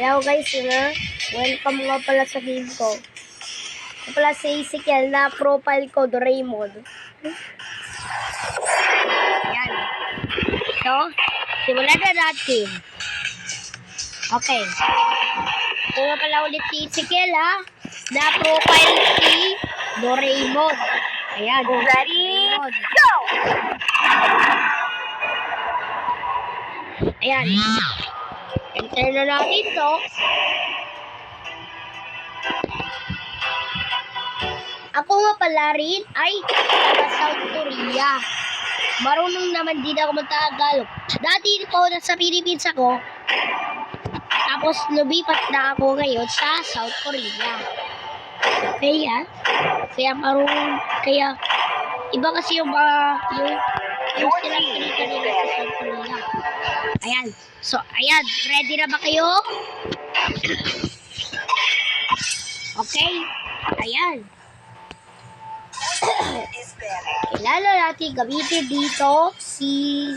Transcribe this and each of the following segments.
Hello guys, welcome nga pala sa game ko. Ito pala si Ezekiel na profile ko, Doraemon. Ayan. So, simulan na natin. Okay. Ito nga pala ulit si Ezekiel na profile si Doraemon. Ayan. Ready? Doraemon. Go! Ayan. Enter na natin to. Ako nga pala rin ay taga South Korea. Marunong naman din ako mag-Tagalog. Dati ko nasa Philippines ako. Tapos lumipat na ako ngayon sa South Korea. Kaya marunong, kaya iba kasi yung silang pinitali sa South Korea. Ayan. So, ayan. Ready na ba kayo? Okay. Ayan. Kilala natin gamitin dito si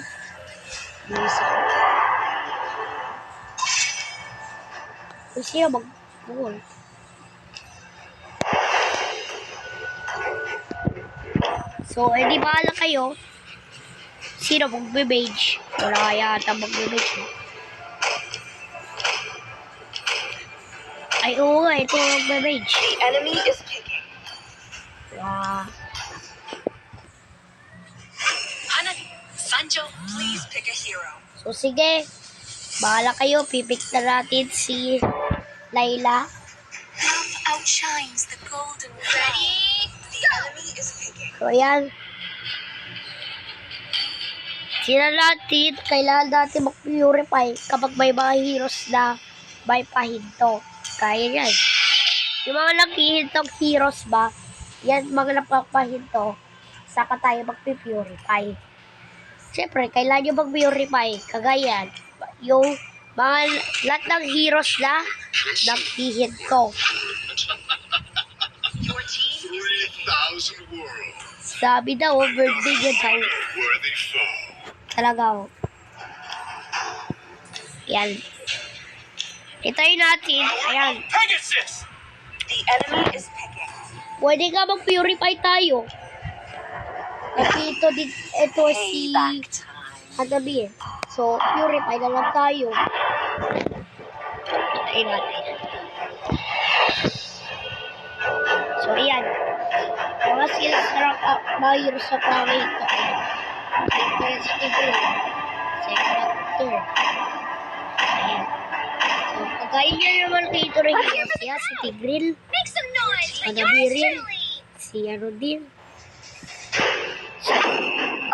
siya mag-ball. So, edi bahala kayo. Sino magbe-beige? Wala yata magbe-beige. Ay, oo nga. Ito magbe-beige. The enemy is picking. Sancho, please pick a hero. So, sige. Bahala kayo. Pipick na natin si Layla. Love outshines the golden ready. The enemy is picking. So, ayan. Sila natin, kailangan natin mag-purify kapag may mga heroes na may pahinto. Kaya yan. Yung mga naghihintong heroes ba, yan mga napapahinto, saka tayo mag-purify. Siyempre, kailangan nyo mag-purify. Kagaya, yung mga lahat ng heroes na naghihinto. Your team is 3,000 worlds. Sabi daw, birthday yun daw. Where they fall. Talaga ho. Yan. Itayin natin. Ayan. Pegasus! The enemy is picking. Pwede ka mag-purify tayo. Kasi ito si Payback time. Hanabi eh. So, purify na lang tayo. Itayin natin. So, ayan. Mga sila sarap mayroon sa pangay ito. Ayan si Tigre. Second at third. Ayan. So, pagkain niya naman dito rin siya, si Tigril. Make some noise for Hanabi yours rin. truly. Si ano din.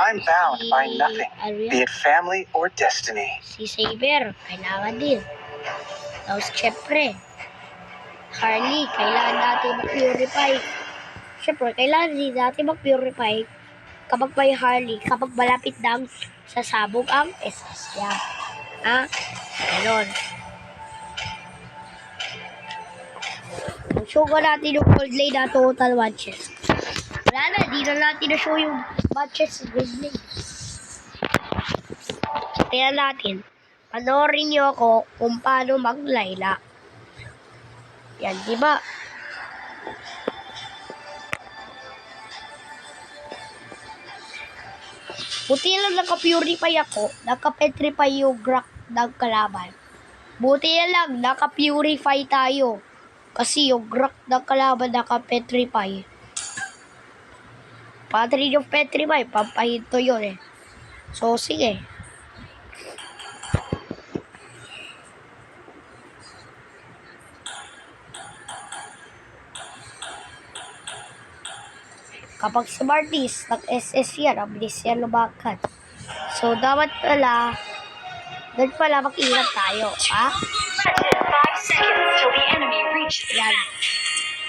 I'm bound by nothing, be it family or destiny. Si Saber, kailangan din. Tapos, syempre, Harley, kailangan natin mag-purify. Syempre, kailangan din natin mag-purify kapag may Harley, kapag malapit nang sasabog ang SS niya. Ganon. Show ko natin yung gold lane na total matches. Wala na, di na natin na-show yung matches sa gold lane. Tingnan natin. Panoorin niyo ako kung paano mag-Layla. Yan, di ba? Buti lang naka-purify ako. Naka-petrify yung Grak ng kalaban. Buti lang naka-purify tayo. Kasi yung Grak ng kalaban naka-petrify. Patrin yung petrify, pampahinto yun eh. So, sige. Kapag Smarties, nag-SS yan, ang bilis yan lumakan. So, dapat pala, doon pala mag-ingat tayo, ha? Less than 5 seconds till the enemy reaches the Yan. map.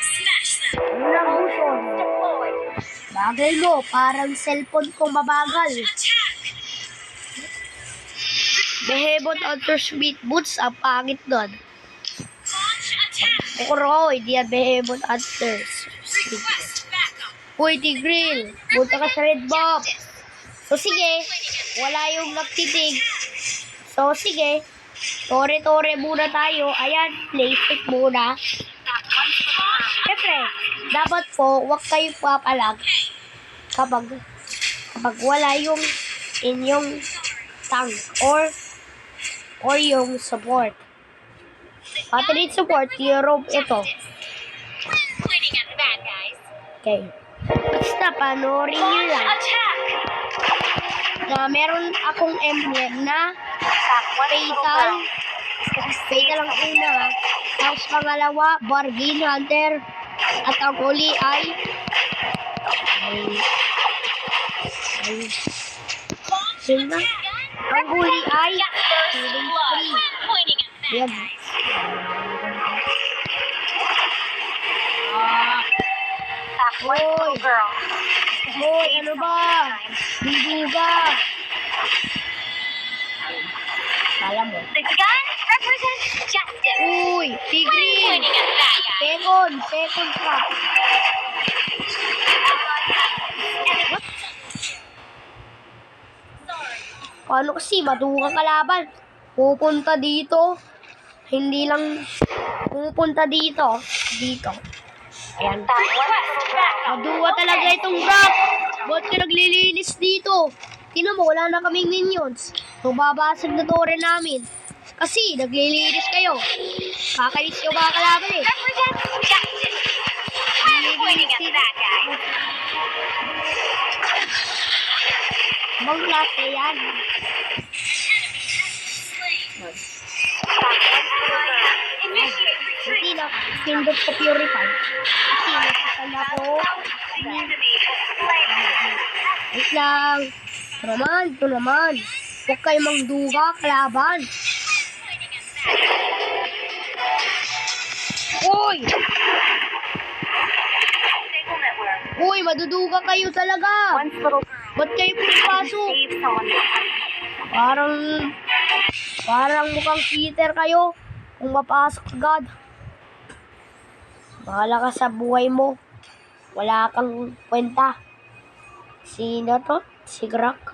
Smash them. Unang buson. Deployed. Bagay mo, parang cellphone ko mabagal. Attack. Behemoth Ultra Speed Boots, ang pangit doon. Launch attack. Kuro, hindi yan Behemoth Ultra Speed. Request backup. Uy, Tigril, punta ka sa red box. So, sige, wala yung nagtitig. So, sige, Tore-tore muna tayo. Ayan, playstick muna. Siyempre, dapat po, huwag kayong papalag kapag wala yung inyong tank or yung support. Patrit support, hero ito. Pointing at the bad guys. Okay. Basta panoorin nyo lang Attack! na meron akong emblem na fatal ang una, ha. Tapos pangalawa, bargain hunter, at ang huli ay yun na. Ang huli ay healing free. Pointing at the bad Yan. guys. Hoy! Girl. Hoy, ano ba? Bibuga! Kala mo. The gun represents justice. Uy! Tigrin! Pointing at the bad guys. Second trap. Paano kasi madugang kalaban? Pupunta dito. Hindi lang pupunta dito. Dito. Ayan. Maduwa talaga itong drop. Ba't ka naglilinis dito? Tingnan mo, wala na kaming minions. Mababasag na tore namin. Kasi naglilinis kayo. Kakainis yung mga kalaban eh. Represents justice. Pointing at the bad guys. Bang klase yan. Initiate retreat. Hindi na, pindot ko purify. Kasi nasasal ako. The enemy is slain. Wait lang. Ito naman. Huwag kayo mangduga, kalaban. Uy! Stable network. Uy, maduduga kayo talaga. Once little Ba't kayo pumapasok? save someone. Parang mukhang cheater kayo. Kung mapasok agad. Bahala ka sa buhay mo. Wala kang kwenta. Sino to? Si Grak.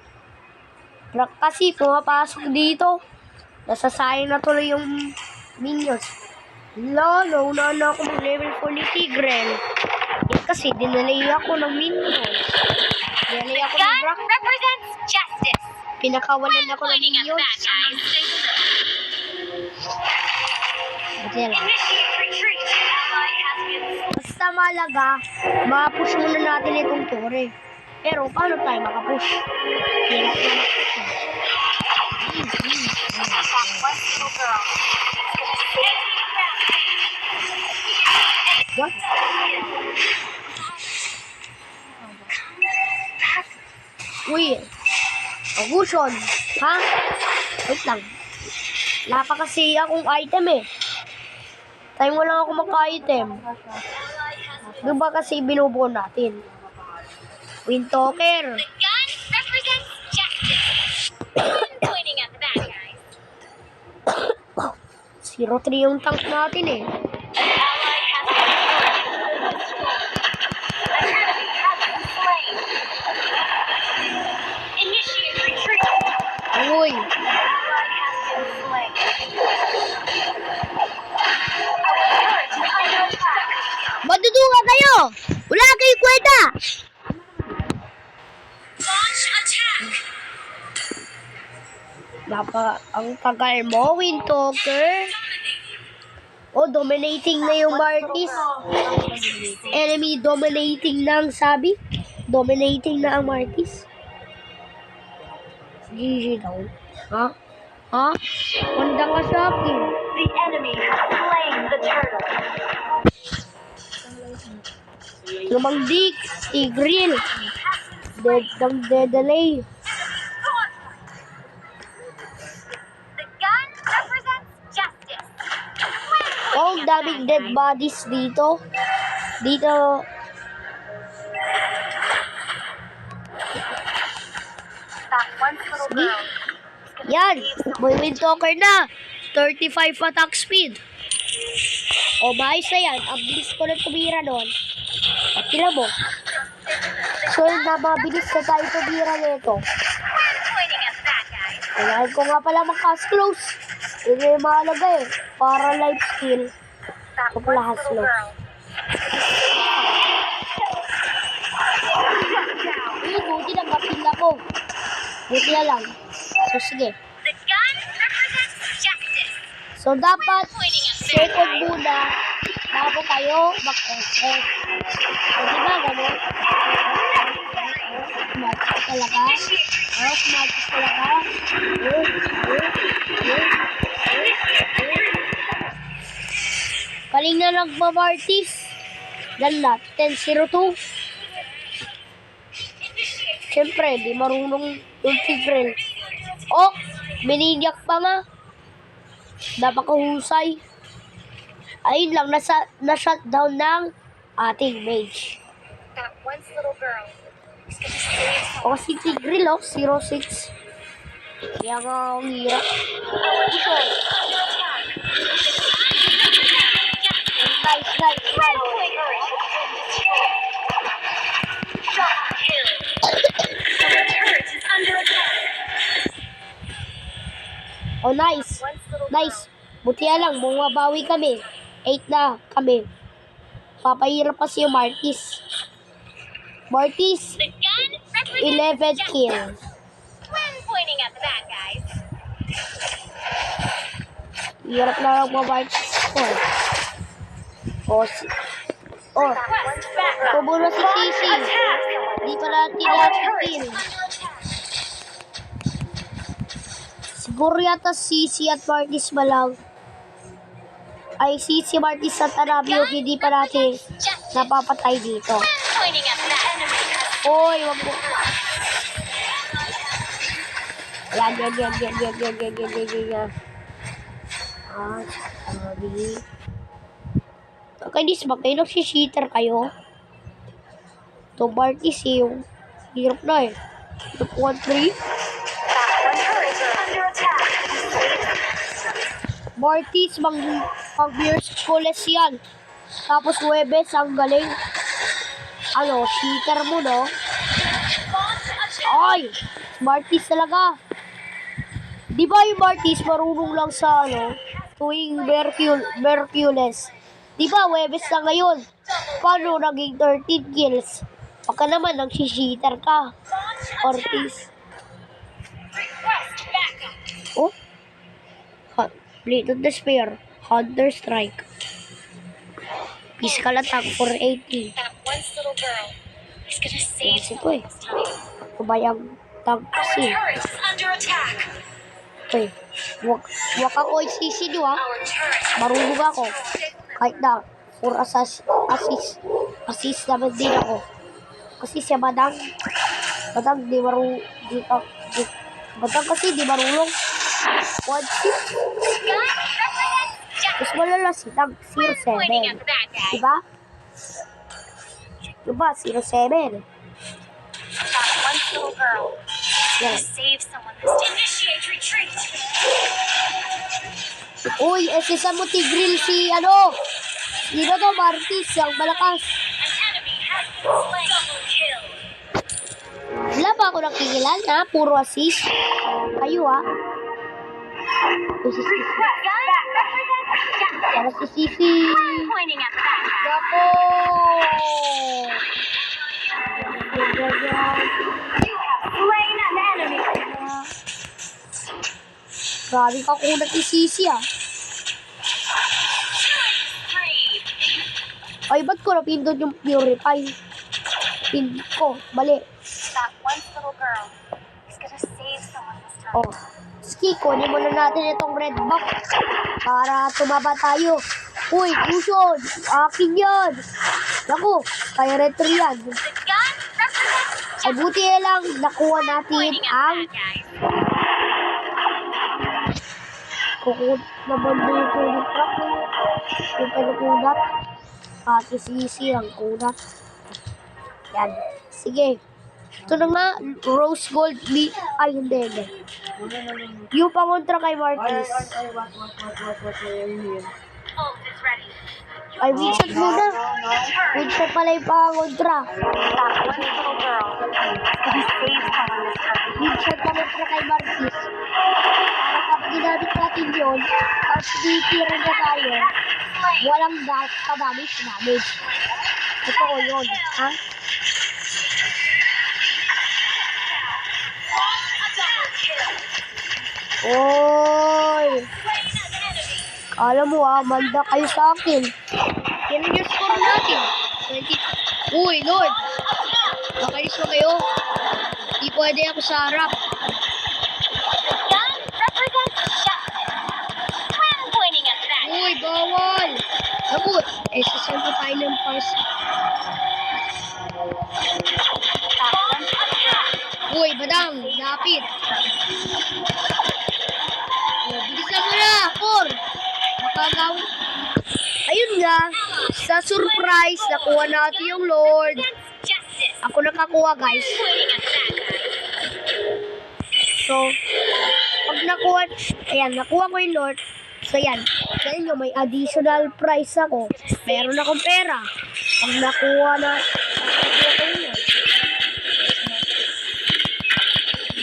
Grak kasi pumapasok dito. Nasasayang na tuloy yung minions. Lalo, na ako mag-level 4 ni Tigreal. Eh, kasi dinalay ako ng minions. Dinalay ako ng Gun Grak. represents justice. Pinakawalan ako ng Pointing at the minions. bad guys. Buti lang. Initiate retreat. Ally has been Basta malaga, ma-push muna natin itong tore. Pero paano tayo makapush? Hirap na mag-push. That one little girl. What? Uy, Agusion, ha? Wait lang. Wala pa kasi akong item eh. Time mo lang ako maka-item. Doon ba kasi binubuo natin? Windtalker. The gun represents justice. Pointing at the bad guys. 0-3 yung tank natin eh. An ally has been destroyed. An enemy has been slain. Initiate retreat. Uy, An ally has been slain. Our turret is under attack. maduduga kayo! Wala kayong kwenta! Launch attack. Ang tagal mo, Windtalker. Dominating na yung Martis. Enemy dominating na ang sabi. Dominating na ang Martis. GG daw. Ha? Manda ka sa akin. The enemy has slain the turtle. Lumangdik, Tigreal. Delay. The gun represents justice. Ang daming dead bodies dito. Dito. That one little girl. Yan. May Windtalker na. 35 attack speed. Maayos na yan. Ang bilis ko na tumira doon. At tila mo. So, na mabilis na tayo tumira nito. Pointing at the bad guys. Kailangan ko nga pala mag-cast close. Yun yung mahalaga eh. Para life skill. That Ito pala one has little low. girl. Yun, buti na kapil ako. Buti na lang. So, sige. The gun represents justice. So, dapat Pointing at bad second guys. muna bago kayo mag-SS. So, diba gano'n? Smart ka talaga. Oh, smart ka talaga. Kaling na nagmamartis. Ganda. 10-0-2. Siyempre, di marunong yung Tigreal. Oh, minigyak pa nga. Napakahusay. Ayun lang, na-shutdown ng ating mage. That one little girl is gonna save someone. O si Tigreal, oh, 0-6. Kaya nga ang hirap. Nice, nice, nice. Oh, nice. Nice. Buti na lang, bumabawi kami. 8 na kami. Papahirap kasi yung Martis. Martis, The gun represents 11 justice. kills. When pointing at the bad guys. Hirap na lang mga-Martis ko. Oh, oh, Quest back. tubo na si Sisi. Hindi pa natin natin. Siguro yata Sisi at Martis ba lang? Ay, Sisi, Martis at Anabio, hindi pa natin Justice. napapatay dito. When pointing at the enemy. Oy, wag mo. Yan. Ah, sorry. Okay, dis ba kayo nagsisheater kayo? To Martis eh, yung hirap na eh. 1-3. Martis, mag-beers coles yan. Tapos Webes, ang galing. Ano, cheater mo, no? Ay! Martis talaga. Di ba yung Martis marunong lang sa, ano, tuwing Mercules? Di ba, Webes na ngayon? Paano naging 13 kills? Baka naman, nagsisheater ka. Ortiz. Request backup. Oh? Blade of Despair. Hunter Strike. Physical attack for 80. That one little girl is gonna save Yes, ito someone eh. this time. Kumayang tag kasi. Turret is under attack. Okay. Wak ako isisi nyo ha. Our turret. Marunong ako. Kahit na. For assist naman din ako. Kasi siya Badang di marunong. Badang kasi di marunong. 1-6. Gun represents justice. Mas malala si Tag When pointing 07. at the bad guys. Diba? Diba? 07. That one little girl is Yan. gonna save someone this time. Initiate retreat. Uy, SSM mo Tigreal si ano? Sino to? Martis, ang malakas. An enemy has been slain. Double kill. Wala ba ako nakikilala ha? Puro assist. Kayo ha? Assist. Gun represents justice. Para si Sisi. When pointing at the bad guys. Yako! You have slain an enemy. Grabe ka kunat ni Sisi ah. Three. Ay, ba't ko napindot yung purify? Pindot ko. Mali. That one little girl is gonna save someone this time. Oh. Ski, kunin muna natin itong red box para tumaba tayo. Uy, Kushon! Akin yan! Naku, kaya retro yan. The gun represents Ay, buti na lang nakuha natin pointing at ang the bad guys. kukut na bando yung kunat truck. Yung pagkukunat. Pati Sisi ang kunat. Yan. Sige. Ito na nga, Rose Gold ay hindi. Yung pangontra kay Martis. Ult is ready. Ay, winshot muna. Winshot pala yung pangontra. That one little girl Minsan kami para kay Marquis. Para kapag ginamit natin yun, tapos titira na tayo, walang damage. Totoo yun, ha? Oy! Kala mo manda kayo sa akin. Yan ang yung score natin. 20. Uy, Lord! Makalis mo kayo. Di pwede ako sa harap. Uy, bawal! Nabut! Sasampay ng pass. Uy, badang! Lapit! Bilisan mo na! 4! Makagaw. Ayun nga, sa surprise, nakuha natin yung Lord. Ako nakakuha, guys. So, pag nakuha, ayan, nakuha ko yung Lord. So, yan. Sa inyo, may additional price ako. Meron akong pera. Pag nakuha ko yun.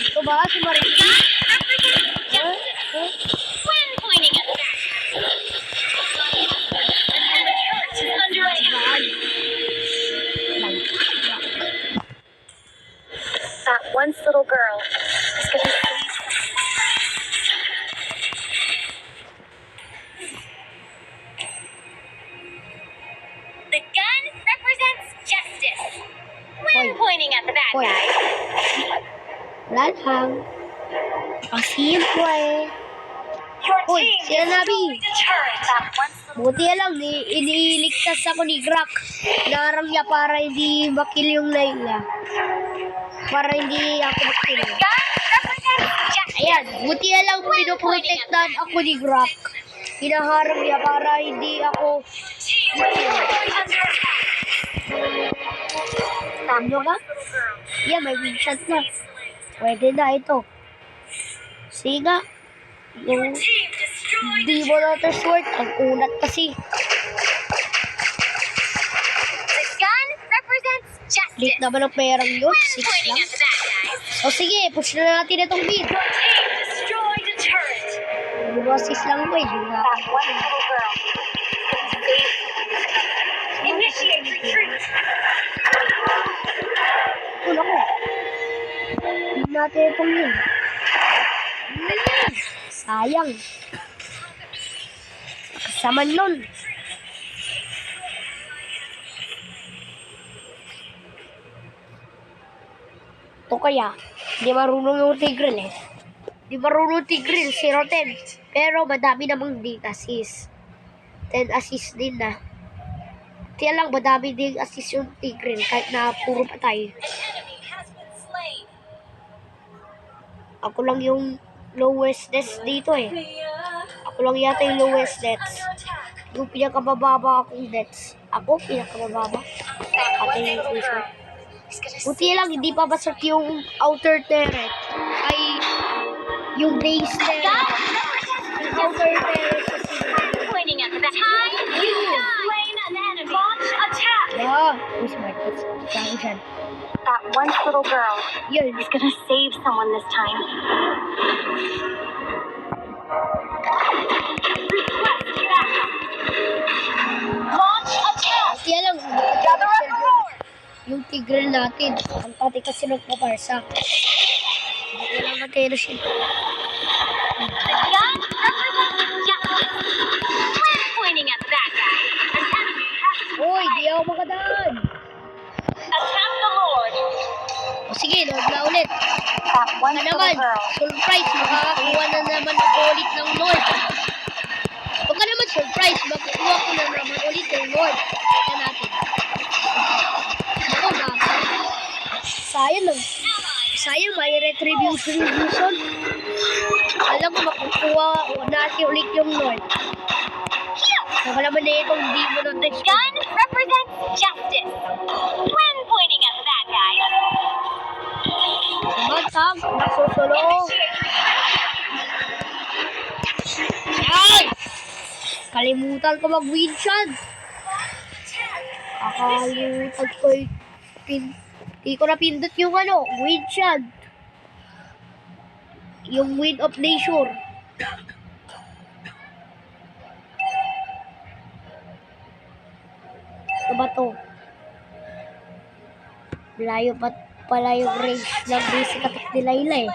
Ito ba, si Marika? That once little girl is going to save. The gun represents justice. When Hoy. pointing at the bad Hoy. guy. Wala lang. Pasimple. Your Hoy, team sila Nabi. deterrent. That once little Buti lang, iniligtas ako ni Grak. Narang niya para hindi makil yung Layla. Para hindi ako makil. gun represents justice. Ayan, buti lang pinoprotektan ako ni Grak. Hinaharang niya para hindi ako makil. Tama ba? Yan, may wing shot na. Pwede na ito. Sige nga. Yung Team destroyed. Demon Water Sword, ang unat kasi. The gun represents justice. Lit naman ang perang yun. 6 Pointing lang. at the bad guy. O sige, push na natin itong mid. Your team destroyed a turret. Bumasis lang ko eh. Di na. That one little girl. Initiate retreat. Wala ko. Hindi natin itong yun. Sayang. Kasaman nun. Ito kaya, di marunong yung Tigreal eh. Di marunong Tigreal, 0-10. Pero madami namang ding assist. 10 assist din na. Kaya lang madami ding assist yung Tigreal kahit na puro patay. Enemy has been slain. Ako lang yung lowest deaths dito eh. Ako lang yata yung lowest deaths. Yung pinakamababa akong deaths. Ako, pinakamababa. Ate yung puso. Buti lang, hindi pa basag yung outer turret. Ay, yung base turret. Yung outer turret kasi. Pointing at the bad guy. You slain an enemy. Launch attack. Uy, smart. Bago siya. That one little girl Yun. is gonna save someone this time. Request backup. Launch attack. Kaya lang, Gather up the roar. yung Tigreal natin. Ang pati kasi nagpaparsa. Hindi lang natin na siya. The gun represents justice. When pointing at the bad guy, an enemy has Uy, di ako makadaan. attack the Lord. O sige, Lord na ulit. That one Ano naman, surprise, makakakuha na naman ako ulit ng Lord. Huwag ka naman surprise, makukuha ko na naman ulit ng Lord. Tignan natin. Ako na. Sayang lang. Sayang, may retribution. Alam ko, makukuha natin ulit yung Lord. Saka naman na itong demon of the Gun represents justice. When pointing at the bad guy. Matang, nasusulo. Ay! Kalimutan ko mag-win shot. Kakalimutan ko yung Di ko napindot yung wind shot. Yung wind of nature. Ano ba to? Malayo pa pala yung range ng basic attack ni Layla eh.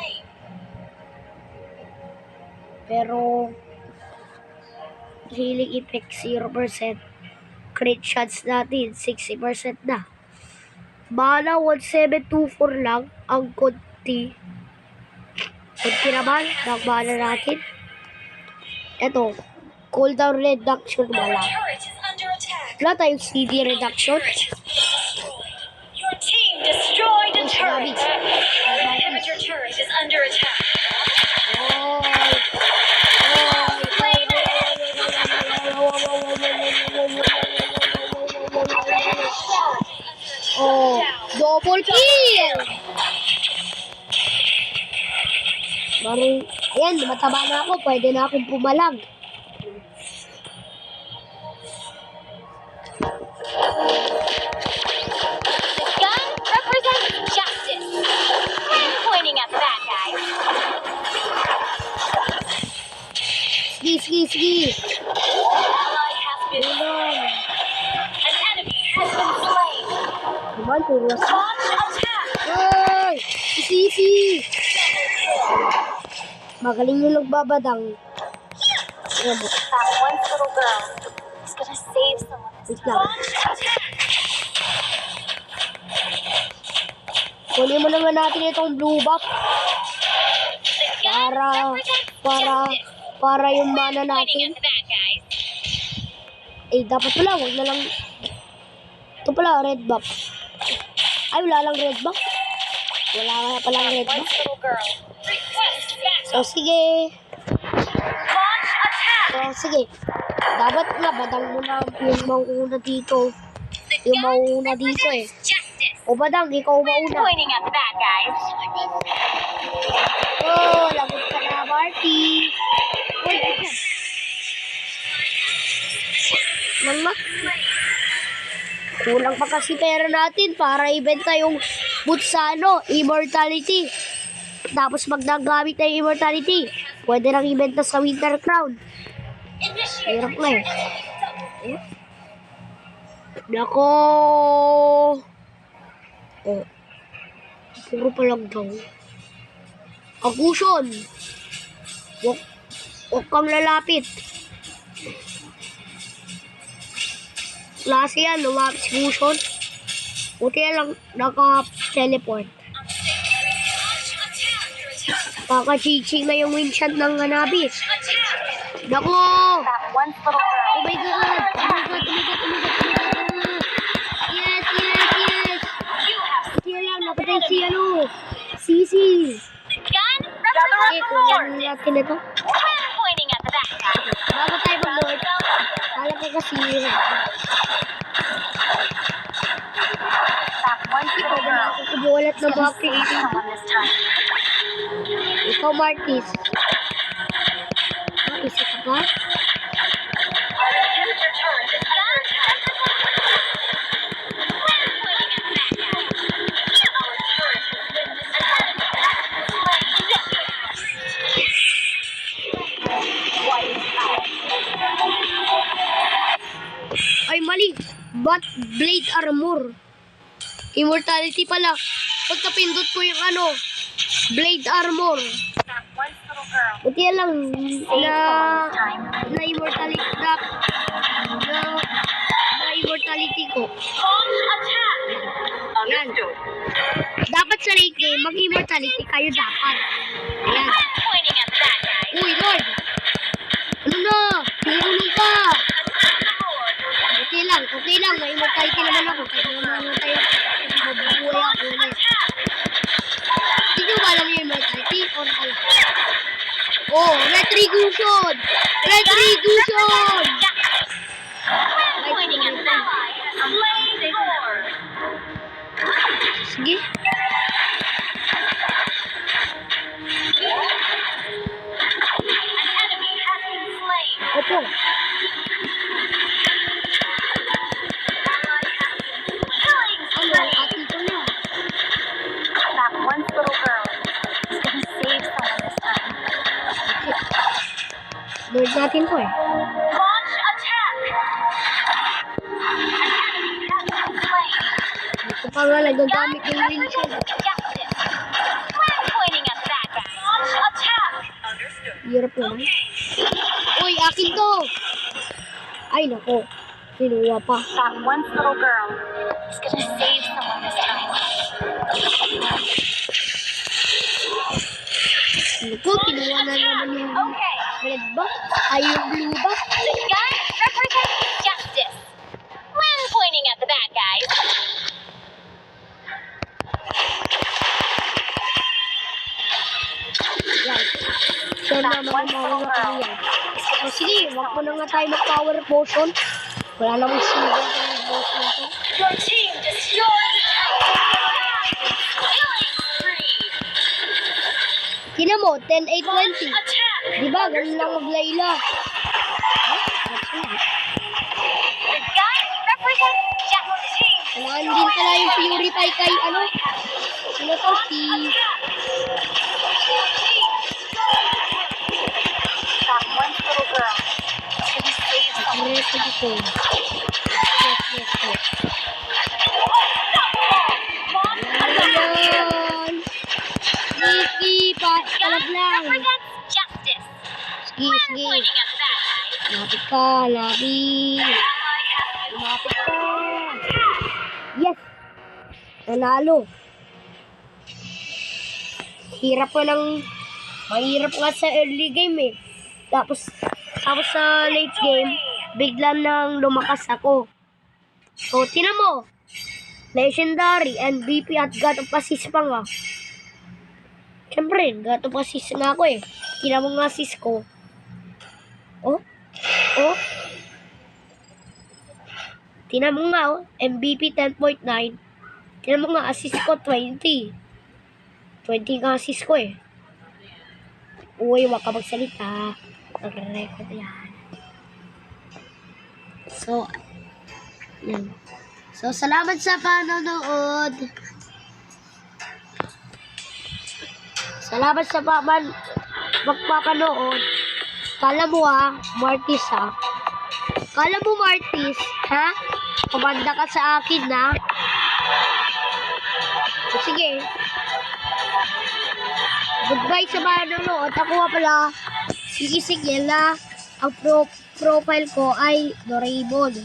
Pero healing effect 0%. Crit shots natin 60% na. Mana 1724 lang ang konti. Konti naman ng mana natin. Ito, cooldown reduction wala. Turret is under attack. Wala tayong CD reduction. Your team destroyed a turret. Grabe. Inhibitor turret is under attack. Oh, double kill! Bari, ayan, mataba na ako. Pwede na akong pumalag. The gun represents justice. I'm pointing at that guy. Sige. Ally has been slain. An enemy has been slain. Naman, puro sa... Launch attack. Ay! Sisi! Magaling yung nagbabadang. Ayan, That one little girl is gonna save someone. wait lang. Launch attack. Kunin mo naman natin itong blue buff The gun represents para yung justice. mana Pointing natin. at that guy. Eh, dapat pala, wag na lang. Ito pala, red buff. Ay, wala lang red buff. Wala nga palang red One buff. little girl. Request backup. So, sige. Launch attack. So, sige. Dapat nga, badang mo na yung mauuna dito. The Yung gun mauuna dito eh. represents justice. O badang, ikaw mauna. Pointing at that guy. Oh, lagot ka na, Marty. Uy, ito. Mama. Kulang pa kasi pera natin para ibenta yung boots sa Immortality. Tapos pag nagamit na yung Immortality, pwede nang ibenta sa Winter Crown. Hirap na eh. Nako! Oh. Puro pa lang daw. Agusion! Huwag kang lalapit. Klase yan, lumapit si Gusion. Buti lang naka-teleport. Kaka-chiching na yung windshot ng Hanabi. Nako! That one little girl. Oh my God! Yes! You have Kaya lang, napatay si Sisi. the gun Eh, represents kulang justice. natin ito. I'm pointing at that guy. Bago tayo mag-lord, kala ko kasi That one little girl. kubulat ng mga Save creative. someone this time. Ikaw, Martis. Isa ka ba? Our inhibitor turret is under attack. I'm pointing at that guy. Our turret has been destroyed. White out. Ay, mali. But blade armor. Immortality pala. Pagkapindot ko yung blade armor. That one little girl. Buti yan lang Save someone this time. na immortality na immortality ko. Launch attack. Yan. Dapat sa late game, mag-immortality kayo dapat. Ayan. I'm pointing at that guy. Uy, Lord! Ano na? Tinulong ka! Okay lang. May immortality naman ako. Kahit naman tayo. Mabubuhay ako ulit. Hindi ko ba alam yung immortality? Or alam? Oh, retribution! Retribution! I'm pointing at that guy. Slay Lord. Sige. An enemy has been slain. Opo. Killing Ano, spree. ati ko na. Lord natin to eh. Launch attack! An enemy has been slain. Ito pa nga nagagamit Gun ng wings yun. represents justice. We're pointing at that guy. Launch attack! Understood. Hirap naman. Uy, akin to! Ay, nako. Kinuha pa. That one little girl is gonna save someone this time. Naku, kinuha na naman yung Okay. red ba? Ay, yung blue ba? The gun represents justice. When pointing at the bad guys. Yan. So, naman yung mga yan. O sige, wag mo na nga tayo mag-power potion. Wala namang silver ng potion ko. Your team destroyed the tower. Killing spree. Tingnan mo, 10, 8, Launch 20. attack. Diba, ganun lang mag-Layla. The gun represents justice. Kailangan din pala yung purify kay ano. Ano to, si... That one little girl is gonna save someone. Reto dito. Yes. Ayan. Sige, palag lang. Represents justice. Sige. Pointing at that guy. Lapit ka, lapit. Lumapit ka. Yes! Nanalo. Hirap pa ng... Mahirap nga sa early game eh. Tapos sa late game, bigla nang lumakas ako. So, tinan mo. Legendary, MVP at God of Assist pa nga. Siyempre, God of Assist nga ako eh. Tinan mo nga assist ko. Oh. Tinan mo nga, oh. MVP 10.9. Tinan mo nga, assist ko 20. 20 nga assist ko eh. Uy, wag ka magsalita. Nagre-record yan. So, yan. So, salamat sa panonood. Salamat sa magpapanood. Kala mo Martis Kala mo Martis, ha? Kumanda ka sa akin na. Sige. Goodbye sa panonood. Ako nga pala, sige, ang profile ko ay Doraemon.